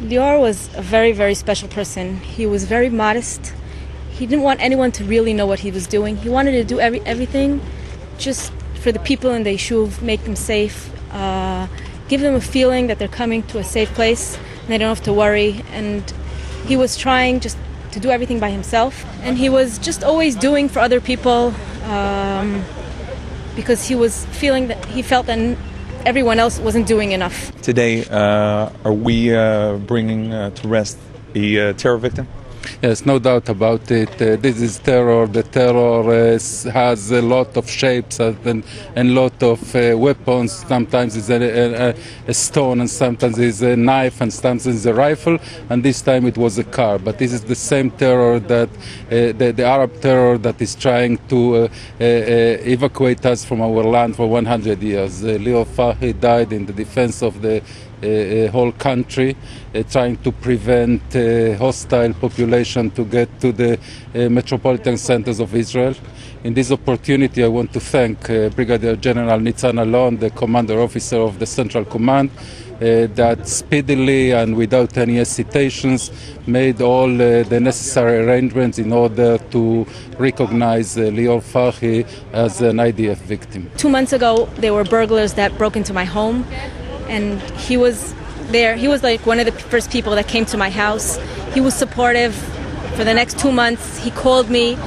Lior was a very, very special person. He was very modest. He didn't want anyone to really know what he was doing. He wanted to do everything just for the people in the yeshuv, make them safe, give them a feeling that they're coming to a safe place and they don't have to worry. And he was trying just to do everything by himself. And he was just always doing for other people because he felt that everyone else wasn't doing enough. Today, are we bringing to rest a terror victim? Yes, no doubt about it. This is terror. The terror has a lot of shapes and a lot of weapons. Sometimes it's a stone, and sometimes it's a knife, and sometimes it's a rifle, and this time it was a car. But this is the same terror that the Arab terror that is trying to evacuate us from our land for 100 years. Lior Farhi died in the defense of the whole country, trying to prevent hostile population to get to the metropolitan centers of Israel. In this opportunity, I want to thank Brigadier General Nitzan Alon, the commander officer of the Central Command, that speedily and without any hesitations made all the necessary arrangements in order to recognize Lior Farhi as an IDF victim. 2 months ago, there were burglars that broke into my home. And he was there. He was like one of the first people that came to my house. He was supportive for the next 2 months. He called me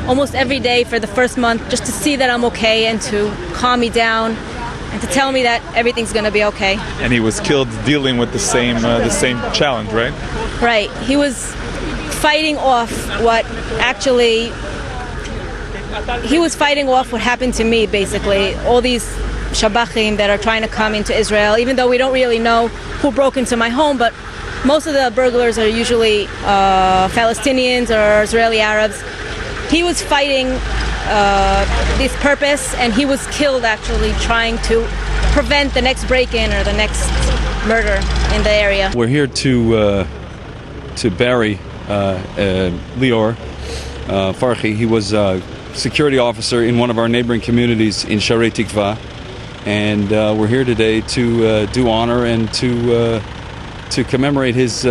almost every day for the first month just to see that I'm okay and to calm me down and to tell me that everything's going to be okay. And he was killed dealing with the same challenge, right? Right. He was fighting off what happened to me, basically. All these Shabachim that are trying to come into Israel, even though we don't really know who broke into my home, but most of the burglars are usually Palestinians or Israeli Arabs. He was fighting this purpose, and he was killed actually trying to prevent the next break-in or the next murder in the area. We're here to bury Lior Farhi. He was a security officer in one of our neighboring communities in Sha'arei Tikvah. And we're here today to do honor and to commemorate his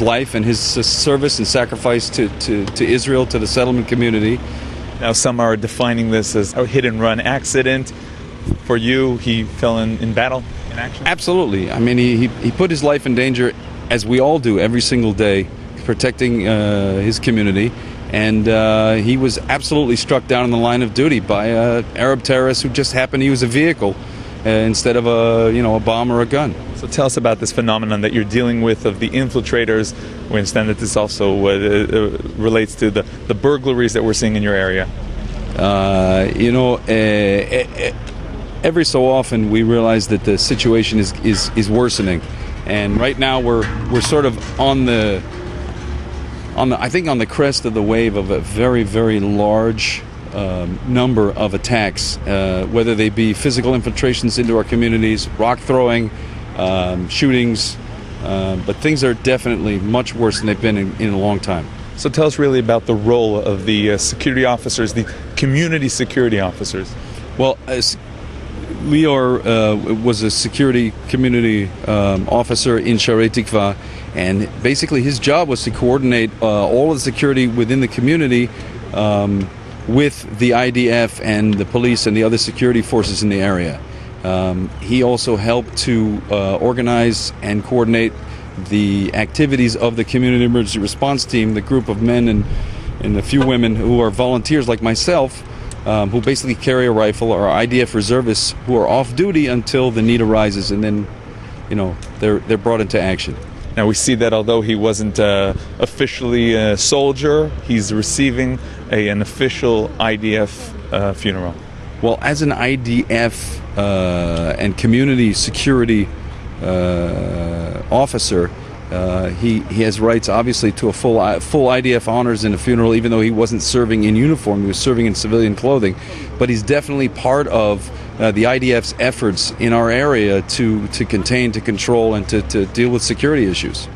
life and his service and sacrifice to Israel, to the settlement community. Now, some are defining this as a hit-and-run accident. For you, he fell in battle, in action? Absolutely. I mean, he put his life in danger, as we all do every single day, protecting his community. And he was absolutely struck down in the line of duty by Arab terrorists who just happened to use a vehicle instead of a bomb or a gun. So tell us about this phenomenon that you're dealing with of the infiltrators. We understand that this also relates to the burglaries that we're seeing in your area. Every so often we realize that the situation is worsening, and right now we're sort of on the crest of the wave of a very, very large number of attacks, whether they be physical infiltrations into our communities, rock throwing, shootings, but things are definitely much worse than they've been in a long time. So tell us really about the role of the security officers, the community security officers. Well, Lior was a security community officer in Sha'arei Tikvah, and basically his job was to coordinate all of the security within the community with the IDF and the police and the other security forces in the area. He also helped to organize and coordinate the activities of the Community Emergency Response Team, the group of men and a few women who are volunteers like myself, who basically carry a rifle, or IDF reservists who are off duty until the need arises, and then, they're brought into action. Now we see that although he wasn't officially a soldier, he's receiving an official IDF funeral. Well, as an IDF and community security officer, he has rights, obviously, to a full IDF honors and a funeral, even though he wasn't serving in uniform. He was serving in civilian clothing. But he's definitely part of the IDF's efforts in our area to contain, to control, and to deal with security issues.